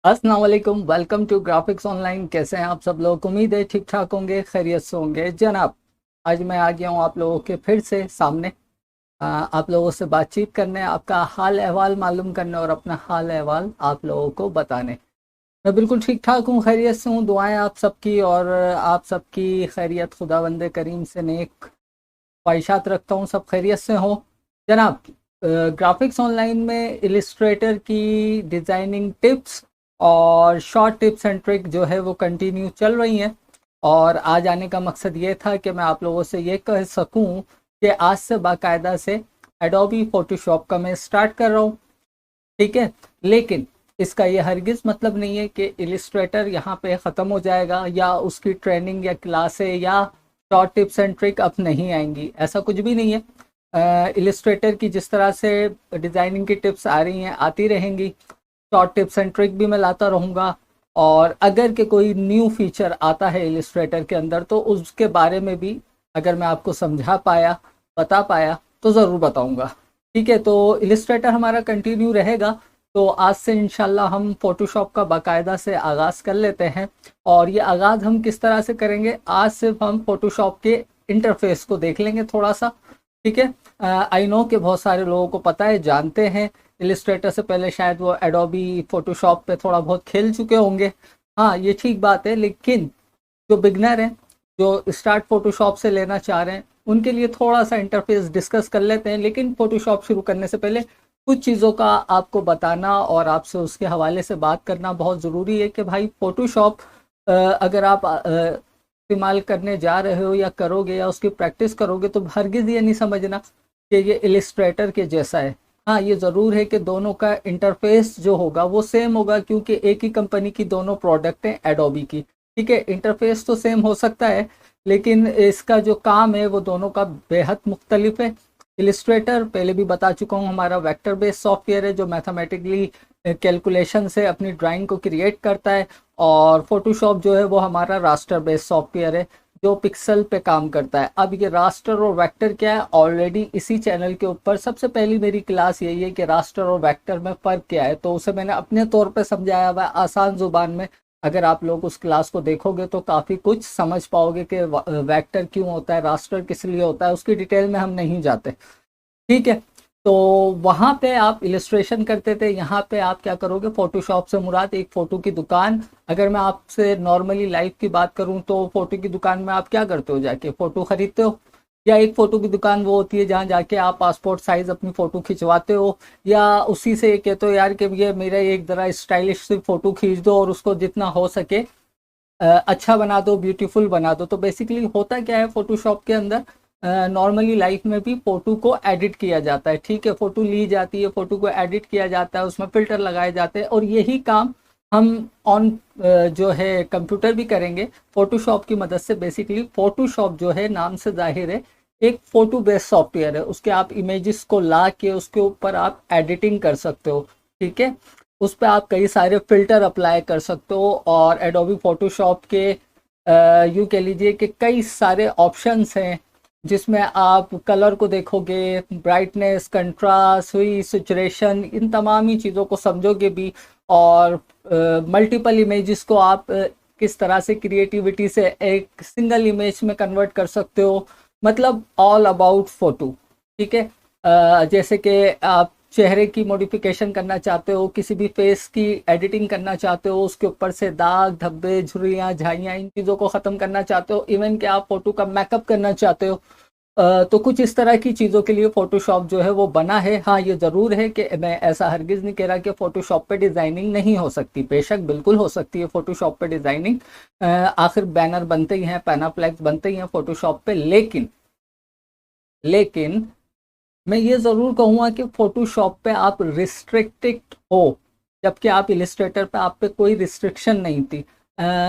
अस्सलाम वालेकुम, welcome to graphics online. कैसे हैं आप सब लोग? उम्मीद है ठीक ठाक होंगे, खैरियत से होंगे जनाब। आज मैं आ गया हूँ आप लोगों के फिर से सामने, आप लोगों से बातचीत करने, आपका हाल अहवाल मालूम करने और अपना हाल अहवाल आप लोगों को बताने। मैं बिल्कुल ठीक ठाक हूँ, खैरियत से हूँ। दुआएं आप सबकी और आप सबकी खैरियत खुदावंद करीम से नेक ख्वाहिशात रखता हूँ, सब खैरियत से हो जनाब। ग्राफिक्स ऑनलाइन में इलिस्ट्रेटर की डिज़ाइनिंग टिप्स और शॉर्ट टिप्स एंड ट्रिक जो है वो कंटिन्यू चल रही हैं। और आज आने का मकसद ये था कि मैं आप लोगों से ये कह सकूं कि आज से बाकायदा से एडोबी फोटोशॉप का मैं स्टार्ट कर रहा हूँ, ठीक है। लेकिन इसका ये हरगिज़ मतलब नहीं है कि इलिस्ट्रेटर यहाँ पे ख़त्म हो जाएगा या उसकी ट्रेनिंग या क्लासें या शॉर्ट टिप्स एंड ट्रिक अब नहीं आएंगी, ऐसा कुछ भी नहीं है। इलिस्ट्रेटर की जिस तरह से डिज़ाइनिंग की टिप्स आ रही हैं आती रहेंगी, शॉर्ट टिप्स एंड ट्रिक भी मैं लाता रहूँगा। और अगर के कोई न्यू फीचर आता है इलिस्ट्रेटर के अंदर तो उसके बारे में भी अगर मैं आपको समझा पाया, बता पाया तो ज़रूर बताऊँगा, ठीक है। तो इलिस्ट्रेटर हमारा कंटिन्यू रहेगा। तो आज से इंशाल्लाह हम फोटोशॉप का बाकायदा से आगाज़ कर लेते हैं। और ये आगाज़ हम किस तरह से करेंगे, आज सिर्फ हम फोटोशॉप के इंटरफेस को देख लेंगे थोड़ा सा, ठीक है। आई नो कि बहुत सारे लोगों को पता है, जानते हैं। इलिस्ट्रेटर से पहले शायद वो एडोबी फोटोशॉप पे थोड़ा बहुत खेल चुके होंगे, हाँ ये ठीक बात है। लेकिन जो बिगनर हैं, जो स्टार्ट फोटोशॉप से लेना चाह रहे हैं, उनके लिए थोड़ा सा इंटरफेस डिस्कस कर लेते हैं। लेकिन फोटोशॉप शुरू करने से पहले कुछ चीज़ों का आपको बताना और आपसे उसके हवाले से बात करना बहुत ज़रूरी है कि भाई फोटोशॉप अगर आप इस्तेमाल करने जा रहे हो या करोगे या उसकी प्रैक्टिस करोगे तो हरगिज़ ये नहीं समझना कि ये इलिस्ट्रेटर के जैसा है। हाँ ये ज़रूर है कि दोनों का इंटरफेस जो होगा वो सेम होगा, क्योंकि एक ही कंपनी की दोनों प्रोडक्ट हैं एडोबी की, ठीक है। इंटरफेस तो सेम हो सकता है लेकिन इसका जो काम है वो दोनों का बेहद मुख्तलिफ है। इलिस्ट्रेटर पहले भी बता चुका हूँ, हमारा वेक्टर बेस्ड सॉफ्टवेयर है जो मैथमेटिकली कैलकुलेशन से अपनी ड्राइंग को क्रिएट करता है। और फोटोशॉप जो है वो हमारा रास्टर बेस्ड सॉफ्टवेयर है जो पिक्सल पे काम करता है। अब ये रास्टर और वेक्टर क्या है, ऑलरेडी इसी चैनल के ऊपर सबसे पहली मेरी क्लास यही है कि रास्टर और वेक्टर में फ़र्क क्या है, तो उसे मैंने अपने तौर पे समझाया हुआ है आसान ज़ुबान में। अगर आप लोग उस क्लास को देखोगे तो काफ़ी कुछ समझ पाओगे कि वेक्टर क्यों होता है, रास्टर किस लिए होता है, उसकी डिटेल में हम नहीं जाते, ठीक है। तो वहाँ पे आप इलिस्ट्रेशन करते थे, यहाँ पे आप क्या करोगे, फोटोशॉप से मुराद एक फ़ोटो की दुकान। अगर मैं आपसे नॉर्मली लाइफ की बात करूँ तो फ़ोटो की दुकान में आप क्या करते हो, जाके फ़ोटो ख़रीदते हो। या एक फ़ोटो की दुकान वो होती है जहाँ जाके आप पासपोर्ट साइज़ अपनी फ़ोटो खिंचवाते हो, या उसी से ये कहते हो यार कि ये मेरा एक ज़रा स्टाइलिश सी फ़ोटो खींच दो और उसको जितना हो सके अच्छा बना दो, ब्यूटीफुल बना दो। तो बेसिकली होता क्या है फोटोशॉप के अंदर, नॉर्मली लाइफ में भी फ़ोटो को एडिट किया जाता है, ठीक है। फ़ोटो ली जाती है, फ़ोटो को एडिट किया जाता है, उसमें फ़िल्टर लगाए जाते हैं और यही काम हम ऑन जो है कंप्यूटर भी करेंगे फ़ोटोशॉप की मदद से। बेसिकली फ़ोटोशॉप जो है नाम से जाहिर है एक फ़ोटो बेस्ड सॉफ्टवेयर है, उसके आप इमेजेस को ला के उसके ऊपर आप एडिटिंग कर सकते हो, ठीक है। उस पर आप कई सारे फ़िल्टर अप्लाई कर सकते हो और एडोबी फ़ोटोशॉप के यूँ कह लीजिए कि कई सारे ऑप्शंस हैं जिसमें आप कलर को देखोगे, ब्राइटनेस, कंट्रास्ट, हुई सैचुरेशन, इन तमाम ही चीज़ों को समझोगे भी। और मल्टीपल इमेजेस को आप किस तरह से क्रिएटिविटी से एक सिंगल इमेज में कन्वर्ट कर सकते हो, मतलब ऑल अबाउट फ़ोटो, ठीक है। जैसे कि आप चेहरे की मॉडिफिकेशन करना चाहते हो, किसी भी फेस की एडिटिंग करना चाहते हो, उसके ऊपर से दाग धब्बे झुर्रियाँ झाइयाँ इन चीज़ों को ख़त्म करना चाहते हो, इवन कि आप फ़ोटो का मेकअप करना चाहते हो, तो कुछ इस तरह की चीज़ों के लिए फ़ोटोशॉप जो है वो बना है। हाँ ये ज़रूर है कि मैं ऐसा हरगिज़ नहीं कह रहा कि फ़ोटोशॉप पे डिज़ाइनिंग नहीं हो सकती, बेशक बिल्कुल हो सकती है फ़ोटोशॉप पे डिज़ाइनिंग। आखिर बैनर बनते ही हैं, पैनाफ्लेक्स बनते ही हैं फ़ोटोशॉप पे। लेकिन मैं ये ज़रूर कहूँगा कि फ़ोटोशॉप पे आप रिस्ट्रिक्टेड हो, जबकि आप इलिस्ट्रेटर पे आप पे कोई रिस्ट्रिक्शन नहीं थी।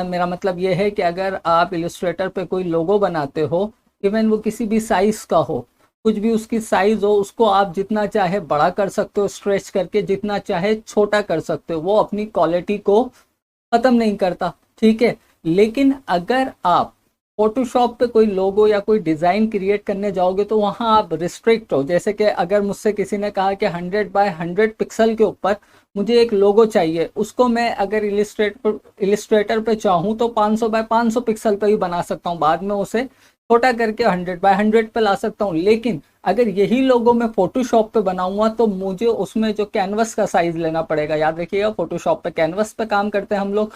मेरा मतलब ये है कि अगर आप इलिस्ट्रेटर पे कोई लोगो बनाते हो, इवन वो किसी भी साइज़ का हो, कुछ भी उसकी साइज़ हो, उसको आप जितना चाहे बड़ा कर सकते हो स्ट्रेच करके, जितना चाहे छोटा कर सकते हो, वो अपनी क्वालिटी को ख़त्म नहीं करता, ठीक है। लेकिन अगर आप फोटोशॉप पे कोई लोगो या कोई डिज़ाइन क्रिएट करने जाओगे तो वहाँ आप रिस्ट्रिक्ट हो। जैसे कि अगर मुझसे किसी ने कहा कि 100 बाय 100 पिक्सल के ऊपर मुझे एक लोगो चाहिए, उसको मैं अगर इलिस्ट्रेटर पे चाहूँ तो 500 बाय 500 पिक्सल पे ही बना सकता हूँ, बाद में उसे छोटा करके 100 बाय 100 पे ला सकता हूँ। लेकिन अगर यही लोगो मैं फोटोशॉप पे बनाऊंगा तो मुझे उसमें जो कैनवस का साइज लेना पड़ेगा। याद रखिएगा, फोटोशॉप पे कैनवस पे काम करते हैं हम लोग।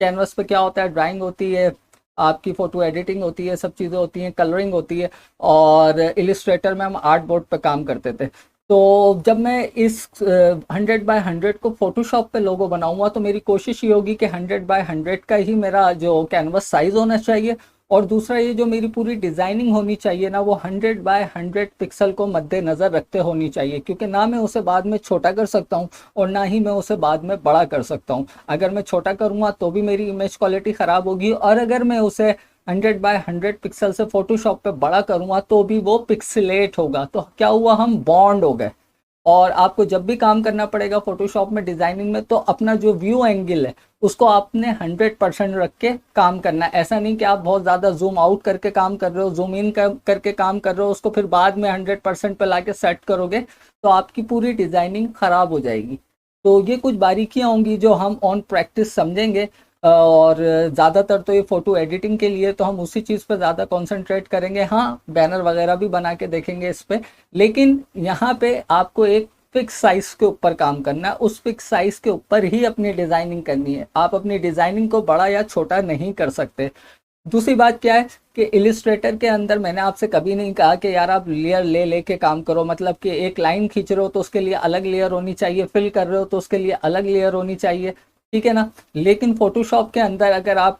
कैनवस पे क्या होता है, ड्राइंग होती है, आपकी फोटो एडिटिंग होती है, सब चीज़ें होती हैं, कलरिंग होती है। और इलिस्ट्रेटर में हम आर्ट बोर्ड पे काम करते थे। तो जब मैं इस 100 बाय 100 को फोटोशॉप पे लोगो बनाऊंगा तो मेरी कोशिश ये होगी कि 100 बाय 100 का ही मेरा जो कैनवस साइज होना चाहिए। और दूसरा, ये जो मेरी पूरी डिज़ाइनिंग होनी चाहिए ना, वो 100 बाय 100 पिक्सल को मद्देनज़र रखते होनी चाहिए, क्योंकि ना मैं उसे बाद में छोटा कर सकता हूँ और ना ही मैं उसे बाद में बड़ा कर सकता हूँ। अगर मैं छोटा करूँगा तो भी मेरी इमेज क्वालिटी ख़राब होगी, और अगर मैं उसे 100 बाय 100 पिक्सल से फोटोशॉप पे बड़ा करूँगा तो भी वो पिक्सलेट होगा। तो क्या हुआ, हम बॉन्ड हो गए। और आपको जब भी काम करना पड़ेगा फोटोशॉप में, डिजाइनिंग में, तो अपना जो व्यू एंगल है उसको आपने 100% रख के काम करना है। ऐसा नहीं कि आप बहुत ज़्यादा जूम आउट करके काम कर रहे हो, जूम इन करके काम कर रहे हो, उसको फिर बाद में 100% पे लाके सेट करोगे तो आपकी पूरी डिजाइनिंग खराब हो जाएगी। तो ये कुछ बारीकियां होंगी जो हम ऑन प्रैक्टिस समझेंगे। और ज़्यादातर तो ये फ़ोटो एडिटिंग के लिए तो हम उसी चीज़ पर ज़्यादा कंसंट्रेट करेंगे। हाँ, बैनर वगैरह भी बना के देखेंगे इस पे, लेकिन यहाँ पे आपको एक फिक्स साइज के ऊपर काम करना है। उस फिक्स साइज के ऊपर ही अपनी डिज़ाइनिंग करनी है। आप अपनी डिज़ाइनिंग को बड़ा या छोटा नहीं कर सकते। दूसरी बात क्या है कि इलिस्ट्रेटर के अंदर मैंने आपसे कभी नहीं कहा कि यार आप लेयर ले लेके काम करो, मतलब कि एक लाइन खींच रहे हो तो उसके लिए अलग लेयर होनी चाहिए, फिल कर रहे हो तो उसके लिए अलग लेयर होनी चाहिए, ठीक है ना। लेकिन फोटोशॉप के अंदर अगर आप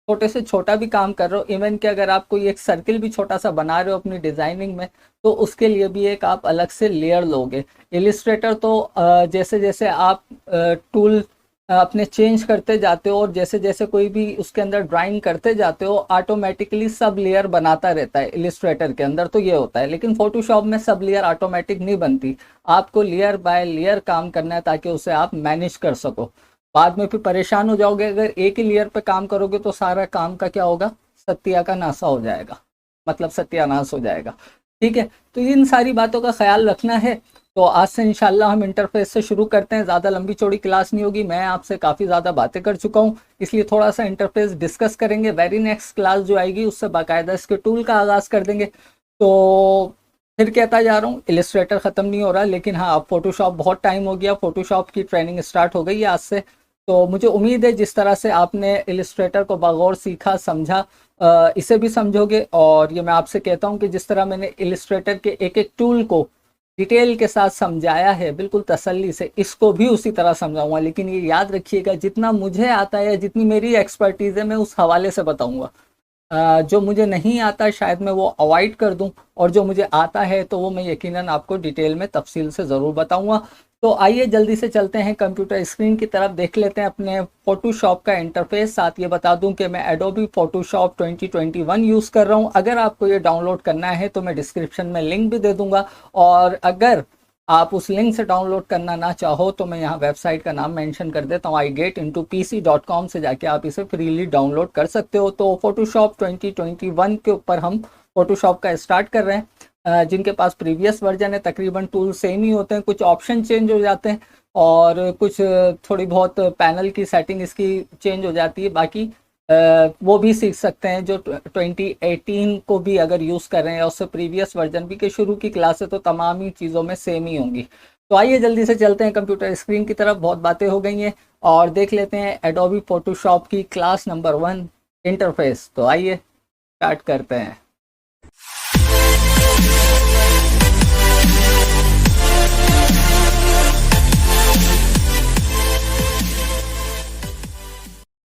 छोटे से छोटा भी काम कर रहे हो, इवन कि अगर आप कोई एक सर्किल भी छोटा सा बना रहे हो अपनी डिजाइनिंग में, तो उसके लिए भी एक आप अलग से लेयर लोगे। इलिस्ट्रेटर तो जैसे जैसे आप टूल अपने चेंज करते जाते हो और जैसे जैसे कोई भी उसके अंदर ड्राइंग करते जाते हो, ऑटोमेटिकली सब लेयर बनाता रहता है। इलिस्ट्रेटर के अंदर तो ये होता है, लेकिन फोटोशॉप में सब लेयर ऑटोमेटिक नहीं बनती। आपको लेयर बाय लेयर काम करना है ताकि उसे आप मैनेज कर सको। बाद में फिर परेशान हो जाओगे, अगर एक ही लेयर पे काम करोगे तो सारा काम का क्या होगा, सत्या का नासा हो जाएगा, मतलब सत्यानाश हो जाएगा। ठीक है, तो इन सारी बातों का ख्याल रखना है। तो आज से इंशाल्लाह हम इंटरफेस से शुरू करते हैं। ज़्यादा लंबी चौड़ी क्लास नहीं होगी, मैं आपसे काफ़ी ज़्यादा बातें कर चुका हूँ, इसलिए थोड़ा सा इंटरफेस डिस्कस करेंगे। वेरी नेक्स्ट क्लास जो आएगी उससे बाकायदा इसके टूल का आगाज़ कर देंगे। तो फिर कहता जा रहा हूँ, इलिस्ट्रेटर ख़त्म नहीं हो रहा, लेकिन हाँ, अब फोटोशॉप बहुत टाइम हो गया, फोटोशॉप की ट्रेनिंग स्टार्ट हो गई है आज से। तो मुझे उम्मीद है जिस तरह से आपने इलिस्ट्रेटर को बगौर सीखा, समझा, इसे भी समझोगे। और ये मैं आपसे कहता हूँ कि जिस तरह मैंने इलिस्ट्रेटर के एक एक टूल को डिटेल के साथ समझाया है बिल्कुल तसल्ली से, इसको भी उसी तरह समझाऊंगा। लेकिन ये याद रखिएगा, जितना मुझे आता है, जितनी मेरी एक्सपर्टीज़ है, मैं उस हवाले से बताऊंगा। जो मुझे नहीं आता शायद मैं वो अवॉइड कर दूं, और जो मुझे आता है तो वो मैं यकीनन आपको डिटेल में तफसील से ज़रूर बताऊंगा। तो आइए जल्दी से चलते हैं कंप्यूटर स्क्रीन की तरफ, देख लेते हैं अपने फोटोशॉप का इंटरफेस। साथ ये बता दूं कि मैं एडोबी फोटोशॉप 2021 यूज़ कर रहा हूं। अगर आपको ये डाउनलोड करना है तो मैं डिस्क्रिप्शन में लिंक भी दे दूंगा, और अगर आप उस लिंक से डाउनलोड करना ना चाहो तो मैं यहाँ वेबसाइट का नाम मेंशन कर देता हूँ, igetintopc.com से जाके आप इसे फ्रीली डाउनलोड कर सकते हो। तो फोटोशॉप 2021 के ऊपर हम फोटोशॉप का स्टार्ट कर रहे हैं। जिनके पास प्रीवियस वर्जन है तकरीबन टूल सेम ही होते हैं, कुछ ऑप्शन चेंज हो जाते हैं और कुछ थोड़ी बहुत पैनल की सेटिंग इसकी चेंज हो जाती है। बाकी वो भी सीख सकते हैं जो 2018 को भी अगर यूज़ कर रहे हैं, या उससे प्रीवियस वर्जन भी के शुरू की क्लास है, तो तमाम ही चीज़ों में सेम ही होंगी। तो आइए जल्दी से चलते हैं कंप्यूटर स्क्रीन की तरफ, बहुत बातें हो गई हैं, और देख लेते हैं एडोबी फोटोशॉप की क्लास नंबर 1 इंटरफेस। तो आइए स्टार्ट करते हैं।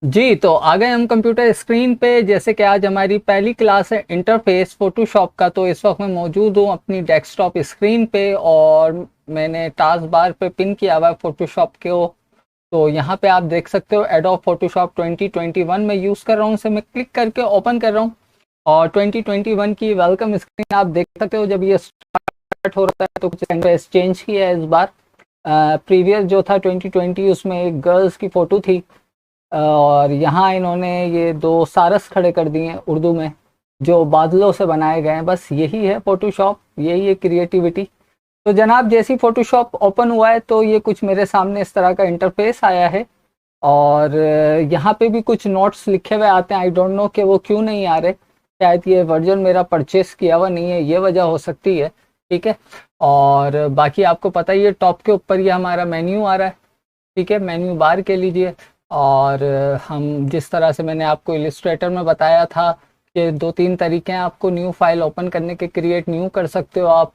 जी, तो आ गए हम कंप्यूटर स्क्रीन पे। जैसे कि आज हमारी पहली क्लास है इंटरफेस फोटोशॉप का, तो इस वक्त मैं मौजूद हूँ अपनी डेस्कटॉप स्क्रीन पे, और मैंने टास्क बार पे पिन किया हुआ है फोटोशॉप को। तो यहाँ पे आप देख सकते हो एडोब फोटोशॉप 2021 में यूज़ कर रहा हूँ, उसे मैं क्लिक करके ओपन कर रहा हूँ, और 2021 की वेलकम स्क्रीन आप देख सकते हो। जब ये स्टार्ट हो रहा है तो कुछ इंटरफेस चेंज किया है इस बार। प्रीवियस जो था 2020, उसमें एक गर्ल्स की फ़ोटो थी, और यहाँ इन्होंने ये दो सारस खड़े कर दिए हैं उर्दू में, जो बादलों से बनाए गए हैं। बस यही है फोटोशॉप, यही है क्रिएटिविटी। तो जनाब जैसी फोटोशॉप ओपन हुआ है तो ये कुछ मेरे सामने इस तरह का इंटरफेस आया है, और यहाँ पे भी कुछ नोट्स लिखे हुए आते हैं। आई डोंट नो कि वो क्यों नहीं आ रहे, शायद ये वर्जन मेरा परचेस किया हुआ नहीं है, ये वजह हो सकती है। ठीक है, और बाकी आपको पता ही है टॉप के ऊपर ये हमारा मेन्यू आ रहा है। ठीक है, मेन्यू बार के लीजिए, और हम जिस तरह से मैंने आपको इलिस्ट्रेटर में बताया था कि 2-3 तरीके हैं आपको न्यू फाइल ओपन करने के। क्रिएट न्यू कर सकते हो आप,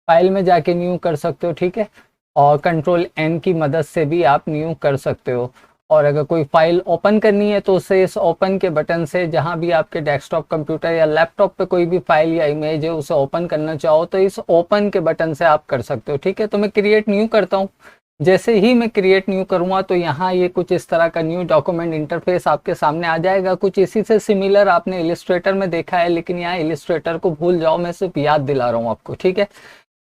फाइल में जाके न्यू कर सकते हो। ठीक है, और कंट्रोल एन की मदद से भी आप न्यू कर सकते हो। और अगर कोई फाइल ओपन करनी है तो उसे इस ओपन के बटन से, जहां भी आपके डेस्कटॉप कंप्यूटर या लैपटॉप पे कोई भी फाइल या इमेज है उसे ओपन करना चाहो तो इस ओपन के बटन से आप कर सकते हो। ठीक है, तो मैं क्रिएट न्यू करता हूँ। जैसे ही मैं क्रिएट न्यू करूँगा तो यहाँ ये कुछ इस तरह का न्यू डॉक्यूमेंट इंटरफेस आपके सामने आ जाएगा। कुछ इसी से सिमिलर आपने इलिस्ट्रेटर में देखा है, लेकिन यहाँ इलिस्ट्रेटर को भूल जाओ, मैं सिर्फ याद दिला रहा हूँ आपको। ठीक है,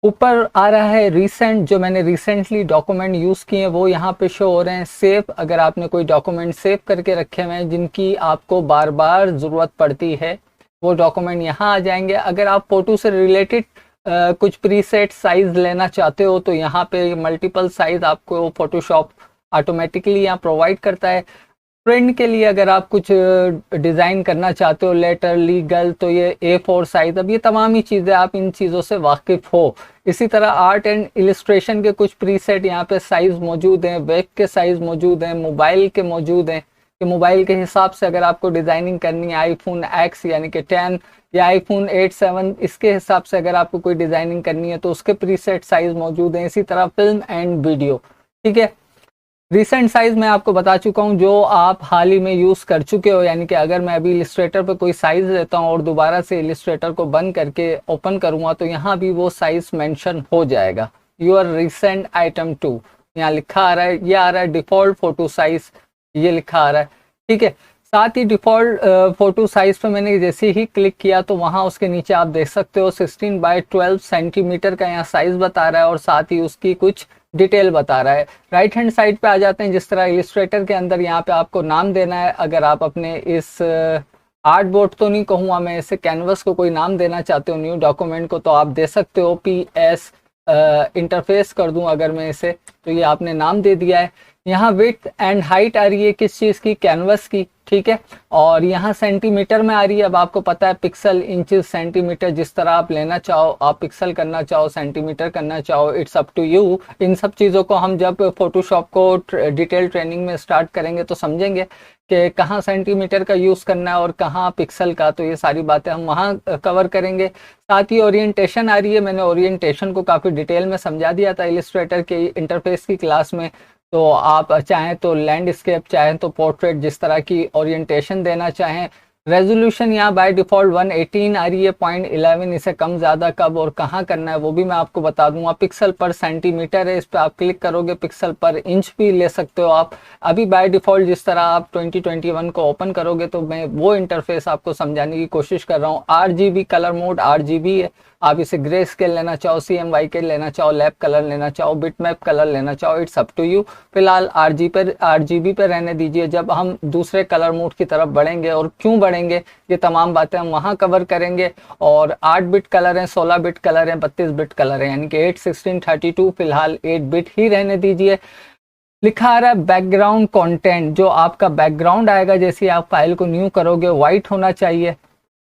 ऊपर आ रहा है रिसेंट, जो मैंने रिसेंटली डॉक्यूमेंट यूज़ किए हैं वो यहाँ पे शो हो रहे हैं। सेव, अगर आपने कोई डॉक्यूमेंट सेव करके रखे हुए हैं जिनकी आपको बार बार ज़रूरत पड़ती है, वो डॉक्यूमेंट यहाँ आ जाएंगे। अगर आप फोटो से रिलेटेड कुछ प्रीसेट साइज लेना चाहते हो तो यहाँ पे मल्टीपल साइज आपको फोटोशॉप ऑटोमेटिकली यहाँ प्रोवाइड करता है। प्रिंट के लिए अगर आप कुछ डिज़ाइन करना चाहते हो, लेटर, लीगल, तो ये A4 साइज। अब ये तमाम ही चीज़ें आप इन चीज़ों से वाकिफ़ हो। इसी तरह आर्ट एंड इलिस्ट्रेशन के कुछ प्रीसेट यहाँ पे साइज़ मौजूद हैं, वेब के साइज़ मौजूद हैं, मोबाइल के मौजूद हैं कि मोबाइल के हिसाब से अगर आपको डिज़ाइनिंग करनी है, आईफोन X यानी कि 10 या आईफोन 8, 7, इसके हिसाब से अगर आपको कोई डिज़ाइनिंग करनी है तो उसके प्रीसेट साइज़ मौजूद हैं। इसी तरह फिल्म एंड वीडियो। ठीक है, रिसेंट साइज मैं आपको बता चुका हूं जो आप हाल ही में यूज़ कर चुके हो, यानी कि अगर मैं अभी इलिस्ट्रेटर पे कोई साइज लेता हूं और दोबारा से इलिस्ट्रेटर को बंद करके ओपन करूंगा तो यहाँ भी वो साइज मेंशन हो जाएगा। योर रिसेंट आइटम 2 यहाँ लिखा आ रहा है, ये आ रहा है डिफ़ॉल्ट फोटो साइज, ये लिखा आ रहा है। ठीक है, साथ ही डिफ़ॉल्ट फोटो साइज पे मैंने जैसे ही क्लिक किया तो वहाँ उसके नीचे आप देख सकते हो 16x12 सेंटीमीटर का यहाँ साइज बता रहा है, और साथ ही उसकी कुछ डिटेल बता रहा है। राइट हैंड साइड पे आ जाते हैं, जिस तरह इलिस्ट्रेटर के अंदर यहाँ पे आपको नाम देना है। अगर आप अपने इस आर्ट बोर्ड तो नहीं कहूँगा मैं, इसे कैनवस को कोई नाम देना चाहते हो न्यू डॉक्यूमेंट को, तो आप दे सकते हो। PS इंटरफेस कर दूं अगर मैं इसे, तो ये आपने नाम दे दिया है। यहाँ विड्थ एंड हाइट आ रही है किस चीज़ की, कैनवस की। ठीक है, और यहाँ सेंटीमीटर में आ रही है। अब आपको पता है पिक्सल, इंचेस, सेंटीमीटर, जिस तरह आप लेना चाहो, आप पिक्सल करना चाहो, सेंटीमीटर करना चाहो, इट्स अप टू यू। इन सब चीज़ों को हम जब फोटोशॉप को डिटेल ट्रेनिंग में स्टार्ट करेंगे तो समझेंगे कि कहाँ सेंटीमीटर का यूज़ करना है और कहाँ पिक्सल का, तो ये सारी बातें हम वहाँ कवर करेंगे। साथ ही ओरिएंटेशन आ रही है, मैंने ओरिएंटेशन को काफ़ी डिटेल में समझा दिया था इलिस्ट्रेटर के इंटरफेस की क्लास में। तो आप चाहें तो लैंडस्केप, चाहें तो पोर्ट्रेट, जिस तरह की ओरिएंटेशन देना चाहें। रेजोल्यूशन यहाँ बाय डिफ़ॉल्ट 118 आ रही है, 0.11, इसे कम ज़्यादा कब और कहाँ करना है वो भी मैं आपको बता दूंगा। पिक्सल पर सेंटीमीटर है, इस पर आप क्लिक करोगे, पिक्सल पर इंच भी ले सकते हो आप। अभी बाय डिफ़ॉल्ट जिस तरह आप 2021 को ओपन करोगे तो मैं वो इंटरफेस आपको समझाने की कोशिश कर रहा हूँ। RGB कलर मोड RGB है, आप इसे ग्रे स्केल लेना चाहो, CMYK लेना चाहो, लैप कलर लेना चाहो, बिटमैप कलर लेना चाहो, इट्स अप टू यू। फिलहाल RGB पे रहने दीजिए। जब हम दूसरे कलर मोड की तरफ बढ़ेंगे और क्यों बढ़ेंगे ये तमाम बातें हम वहाँ कवर करेंगे। और 8 बिट कलर हैं, 16 बिट कलर हैं, 32 बिट कलर हैं, यानी कि 8, 16, 32, फिलहाल 8 बिट ही रहने दीजिए। लिखा आ रहा है बैकग्राउंड कंटेंट, जो आपका बैकग्राउंड आएगा जैसे आप फाइल को न्यू करोगे, वाइट होना चाहिए,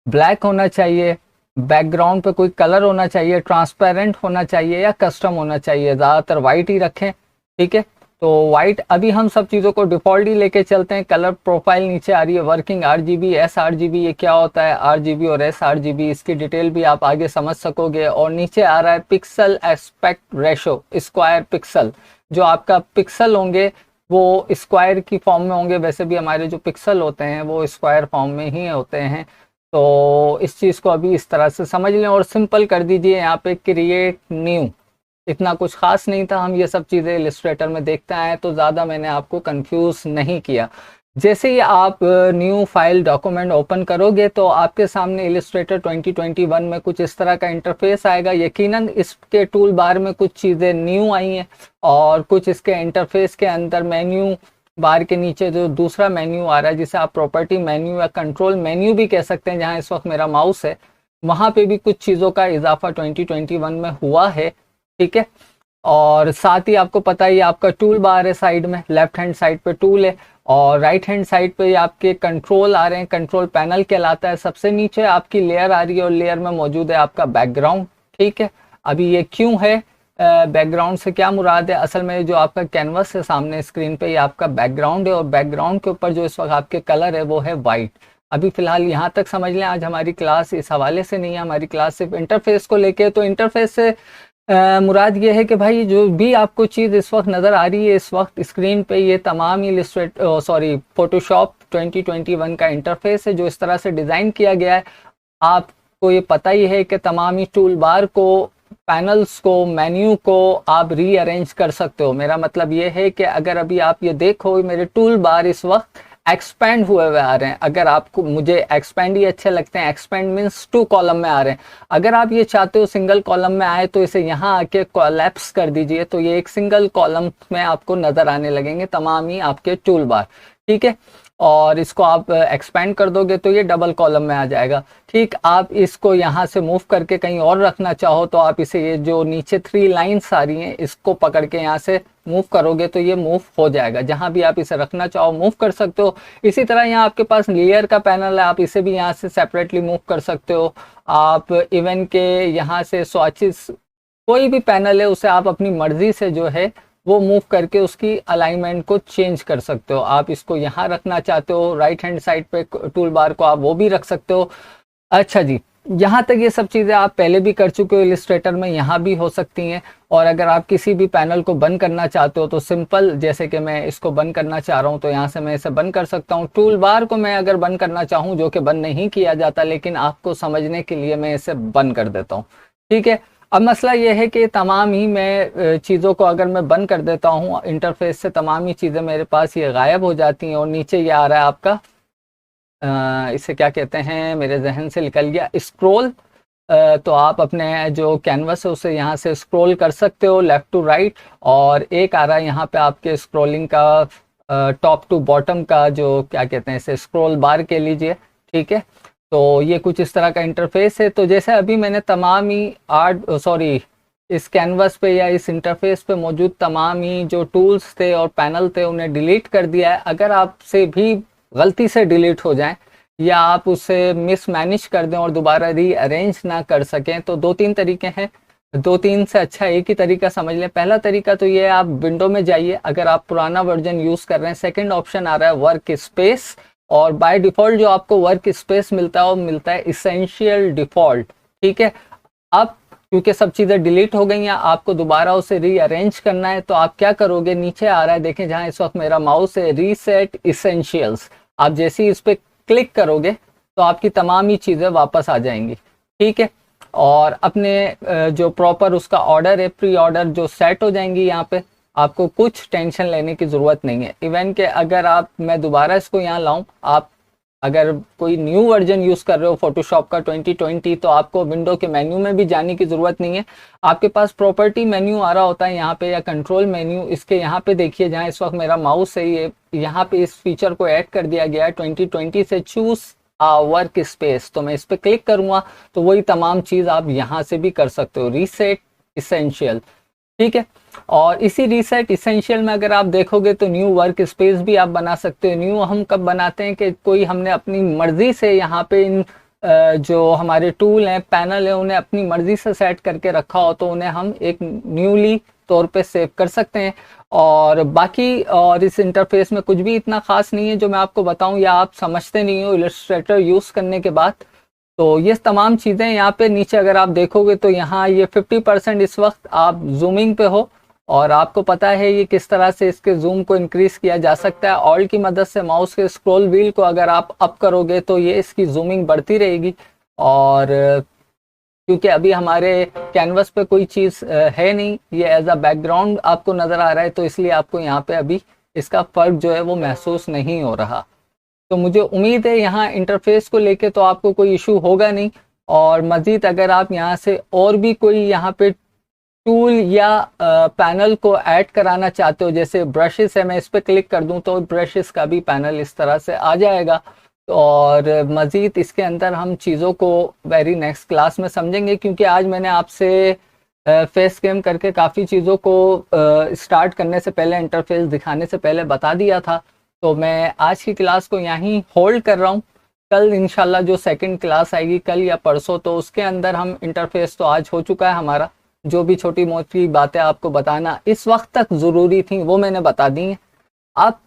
ब्लैक होना चाहिए, बैकग्राउंड पे कोई कलर होना चाहिए, ट्रांसपेरेंट होना चाहिए या कस्टम होना चाहिए। ज़्यादातर वाइट ही रखें। ठीक है, तो वाइट। अभी हम सब चीज़ों को डिफ़ॉल्ट ही लेके चलते हैं। कलर प्रोफाइल नीचे आ रही है, वर्किंग RGB, sRGB, ये क्या होता है RGB और sRGB, इसकी डिटेल भी आप आगे समझ सकोगे। और नीचे आ रहा है pixel aspect ratio, square pixel. जो आपका पिक्सल होंगे वो स्क्वायर की फॉर्म में होंगे, वैसे भी हमारे जो पिक्सल होते हैं वो स्क्वायर फॉर्म में ही होते हैं। तो इस चीज़ को अभी इस तरह से समझ लें और सिंपल कर दीजिए यहाँ पे क्रिएट न्यू। इतना कुछ खास नहीं था, हम ये सब चीज़ें इलिस्ट्रेटर में देखते आए तो ज़्यादा मैंने आपको कंफ्यूज नहीं किया। जैसे ही आप न्यू फाइल डॉक्यूमेंट ओपन करोगे तो आपके सामने इलिस्ट्रेटर 2021 में कुछ इस तरह का इंटरफेस आएगा। यकीनन इसके टूल बार में कुछ चीज़ें न्यू आई हैं और कुछ इसके इंटरफेस के अंदर मेन्यू बार के नीचे जो दूसरा मेन्यू आ रहा है, जिसे आप प्रॉपर्टी मेन्यू या कंट्रोल मेन्यू भी कह सकते हैं, जहां इस वक्त मेरा माउस है, वहां पे भी कुछ चीज़ों का इजाफा 2021 में हुआ है। ठीक है। और साथ ही आपको पता ही आपका टूल बार है साइड में, लेफ्ट हैंड साइड पे टूल है और राइट हैंड साइड पे आपके कंट्रोल आ रहे हैं, कंट्रोल पैनल कहलाता है। सबसे नीचे आपकी लेयर आ रही है और लेयर में मौजूद है आपका बैकग्राउंड। ठीक है, अभी ये क्यों है, बैकग्राउंड से क्या मुराद है, असल में जो आपका कैनवस है सामने स्क्रीन पे ये आपका बैकग्राउंड है और बैकग्राउंड के ऊपर जो इस वक्त आपके कलर है वो है वाइट। अभी फिलहाल यहाँ तक समझ लें, आज हमारी क्लास इस हवाले से नहीं है, हमारी क्लास सिर्फ इंटरफेस को लेके। तो इंटरफेस से मुराद ये है कि भाई जो भी आपको चीज़ इस वक्त नज़र आ रही है इस वक्त स्क्रीन पे, ये तमाम फोटोशॉप 2021 का इंटरफेस है जो इस तरह से डिज़ाइन किया गया है। आपको ये पता ही है कि तमाम ही टूल बार को, पैनल्स को, मेन्यू को आप रीअरेंज कर सकते हो। मेरा मतलब ये है कि अगर अभी आप ये देखो मेरे टूल बार इस वक्त एक्सपेंड हुए हुए आ रहे हैं। अगर आपको, मुझे एक्सपेंड ही अच्छे लगते हैं, एक्सपेंड मीन्स 2 कॉलम में आ रहे हैं। अगर आप ये चाहते हो सिंगल कॉलम में आए तो इसे यहाँ आके कोलैप्स कर दीजिए, तो ये एक सिंगल कॉलम में आपको नजर आने लगेंगे तमाम ही आपके टूल बार। ठीक है, और इसको आप एक्सपेंड कर दोगे तो ये डबल कॉलम में आ जाएगा। ठीक, आप इसको यहाँ से मूव करके कहीं और रखना चाहो तो आप इसे, ये जो नीचे 3 लाइन्स आ रही हैं इसको पकड़ के यहाँ से मूव करोगे तो ये मूव हो जाएगा। जहाँ भी आप इसे रखना चाहो मूव कर सकते हो। इसी तरह यहाँ आपके पास लेयर का पैनल है, आप इसे भी यहाँ से सेपरेटली मूव कर सकते हो। आप इवन के यहाँ से स्वॉचेस, कोई भी पैनल है उसे आप अपनी मर्जी से जो है वो मूव करके उसकी अलाइनमेंट को चेंज कर सकते हो। आप इसको यहाँ रखना चाहते हो राइट हैंड साइड पे टूल बार को, आप वो भी रख सकते हो। अच्छा जी, यहाँ तक ये सब चीज़ें आप पहले भी कर चुके हो इलिस्ट्रेटर में, यहाँ भी हो सकती हैं। और अगर आप किसी भी पैनल को बंद करना चाहते हो तो सिंपल, जैसे कि मैं इसको बंद करना चाह रहा हूँ तो यहाँ से मैं इसे बंद कर सकता हूँ। टूल बार को मैं अगर बंद करना चाहूँ, जो कि बंद नहीं किया जाता, लेकिन आपको समझने के लिए मैं इसे बंद कर देता हूँ। ठीक है, अब मसला यह है कि तमाम ही मैं चीज़ों को अगर मैं बंद कर देता हूँ इंटरफेस से, तमाम ही चीज़ें मेरे पास ये गायब हो जाती हैं। और नीचे ये आ रहा है आपका, इसे क्या कहते हैं, मेरे जहन से निकल गया, स्क्रॉल। तो आप अपने जो कैनवस है उसे यहाँ से स्क्रॉल कर सकते हो लेफ़्ट टू राइट। और एक आ रहा है यहाँ पे आपके स्क्रॉलिंग का टॉप टू बॉटम का, जो क्या कहते हैं, इसे स्क्रॉल बार कह लीजिए। ठीक है, तो ये कुछ इस तरह का इंटरफेस है। तो जैसे अभी मैंने तमाम ही इस कैनवस पे या इस इंटरफेस पे मौजूद तमाम ही जो टूल्स थे और पैनल थे उन्हें डिलीट कर दिया है। अगर आपसे भी गलती से डिलीट हो जाएं या आप उसे मिसमैनेज कर दें और दोबारा रीअरेंज ना कर सकें, तो 2-3 तरीके हैं। 2-3 से अच्छा एक ही तरीका समझ लें। पहला तरीका तो ये है, आप विंडो में जाइए अगर आप पुराना वर्जन यूज़ कर रहे हैं। सेकंड ऑप्शन आ रहा है वर्क स्पेस, और बाय डिफ़ॉल्ट जो आपको वर्क स्पेस मिलता है वो मिलता है इसेंशियल डिफ़ॉल्ट। ठीक है, अब क्योंकि सब चीज़ें डिलीट हो गई हैं, आपको दोबारा उसे रीअरेंज करना है, तो आप क्या करोगे, नीचे आ रहा है देखें जहां इस वक्त मेरा माउस है, रीसेट इसेंशियल्स। आप जैसे ही इस पर क्लिक करोगे तो आपकी तमाम ही चीज़ें वापस आ जाएंगी। ठीक है, और अपने जो प्रॉपर उसका ऑर्डर है, प्री ऑर्डर जो सेट हो जाएंगी यहाँ पे, आपको कुछ टेंशन लेने की ज़रूरत नहीं है। इवन के अगर मैं दोबारा इसको यहाँ लाऊं, आप अगर कोई न्यू वर्जन यूज़ कर रहे हो फोटोशॉप का 2020, तो आपको विंडो के मेन्यू में भी जाने की ज़रूरत नहीं है। आपके पास प्रॉपर्टी मेन्यू आ रहा होता है यहाँ पे, या कंट्रोल मेन्यू। इसके यहाँ पे देखिए जहाँ इस वक्त मेरा माउस है, ये यहाँ पे इस फीचर को ऐड कर दिया गया है 2020 से, चूज़ वर्क स्पेस। तो मैं इस पर क्लिक करूँगा तो वही तमाम चीज़ आप यहाँ से भी कर सकते हो, रीसेट इसेंशियल। ठीक है, और इसी रीसेट इसेंशियल में अगर आप देखोगे तो न्यू वर्क स्पेस भी आप बना सकते हो। न्यू हम कब बनाते हैं कि कोई हमने अपनी मर्जी से यहाँ पे इन जो हमारे टूल हैं, पैनल है, उन्हें अपनी मर्जी से सेट करके रखा हो तो उन्हें हम एक न्यूली तौर पे सेव कर सकते हैं। और बाकी और इस इंटरफेस में कुछ भी इतना ख़ास नहीं है जो मैं आपको बताऊं, या आप समझते नहीं हो इलस्ट्रेटर यूज़ करने के बाद। तो ये तमाम चीज़ें यहाँ पे नीचे अगर आप देखोगे तो यहाँ ये 50% इस वक्त आप जूमिंग पे हो, और आपको पता है ये किस तरह से इसके जूम को इंक्रीज किया जा सकता है। ऑल्ट की मदद से माउस के स्क्रॉल व्हील को अगर आप अप करोगे तो ये इसकी जूमिंग बढ़ती रहेगी। और क्योंकि अभी हमारे कैनवस पे कोई चीज़ है नहीं, ये एज अ बैकग्राउंड आपको नज़र आ रहा है, तो इसलिए आपको यहाँ पे अभी इसका फ़र्क जो है वो महसूस नहीं हो रहा। तो मुझे उम्मीद है यहाँ इंटरफेस को लेके तो आपको कोई इशू होगा नहीं। और मज़ीद अगर आप यहाँ से और भी कोई यहाँ पे टूल या पैनल को ऐड कराना चाहते हो, जैसे ब्रशेस है, मैं इस पर क्लिक कर दूं तो ब्रशेस का भी पैनल इस तरह से आ जाएगा। और मज़ीद इसके अंदर हम चीज़ों को वेरी नेक्स्ट क्लास में समझेंगे, क्योंकि आज मैंने आपसे फेस गेम करके काफ़ी चीज़ों को स्टार्ट करने से पहले, इंटरफेस दिखाने से पहले बता दिया था। तो मैं आज की क्लास को यहीं होल्ड कर रहा हूँ। कल इंशाल्लाह जो सेकंड क्लास आएगी कल या परसों, तो उसके अंदर हम इंटरफेस तो आज हो चुका है हमारा, जो भी छोटी मोटी बातें आपको बताना इस वक्त तक ज़रूरी थी वो मैंने बता दी हैं। आप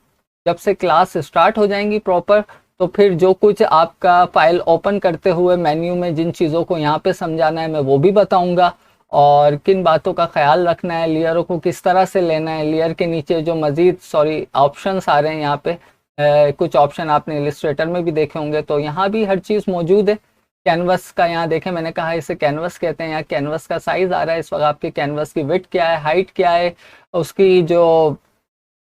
जब से क्लास स्टार्ट हो जाएंगी प्रॉपर, तो फिर जो कुछ आपका फाइल ओपन करते हुए मेन्यू में जिन चीज़ों को यहाँ पे समझाना है मैं वो भी बताऊँगा, और किन बातों का ख्याल रखना है, लेयरों को किस तरह से लेना है, लेयर के नीचे जो मज़ीद ऑप्शंस आ रहे हैं यहाँ पे, कुछ ऑप्शन आपने इलस्ट्रेटर में भी देखे होंगे, तो यहाँ भी हर चीज़ मौजूद है। कैनवस का यहाँ देखें, मैंने कहा इसे कैनवस कहते हैं। यहाँ कैनवस का साइज़ आ रहा है इस वक्त, आपके कैनवस की विड्थ क्या है, हाइट क्या है, उसकी जो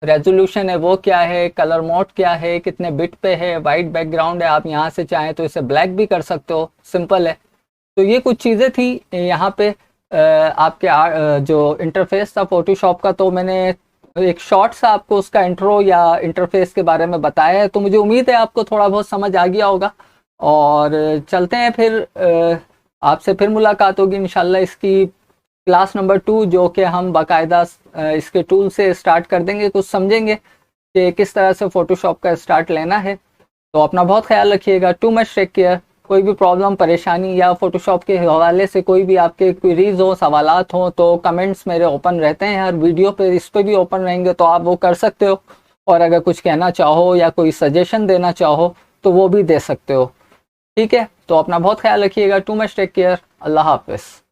रेजोल्यूशन है वो क्या है, कलर मोड क्या है, कितने बिट पे है, वाइट बैकग्राउंड है, आप यहाँ से चाहें तो इसे ब्लैक भी कर सकते हो, सिंपल है। तो ये कुछ चीज़ें थी यहाँ पे आपके जो इंटरफेस था फोटोशॉप का, तो मैंने एक शॉर्ट सा आपको उसका इंट्रो या इंटरफेस के बारे में बताया है, तो मुझे उम्मीद है आपको थोड़ा बहुत समझ आ गया होगा। और चलते हैं फिर, आपसे फिर मुलाकात होगी इंशाल्लाह इसकी क्लास नंबर 2, जो कि हम बाकायदा इसके टूल से स्टार्ट कर देंगे, कुछ समझेंगे कि किस तरह से फ़ोटोशॉप का स्टार्ट लेना है। तो अपना बहुत ख्याल रखिएगा। Too much take care. कोई भी प्रॉब्लम, परेशानी या फ़ोटोशॉप के हवाले से कोई भी आपके क्वेरीज हो, सवालात हो, तो कमेंट्स मेरे ओपन रहते हैं हर वीडियो पे, इस पे भी ओपन रहेंगे, तो आप वो कर सकते हो। और अगर कुछ कहना चाहो या कोई सजेशन देना चाहो तो वो भी दे सकते हो। ठीक है, तो अपना बहुत ख्याल रखिएगा। Too much take care. अल्लाह हाफिज़।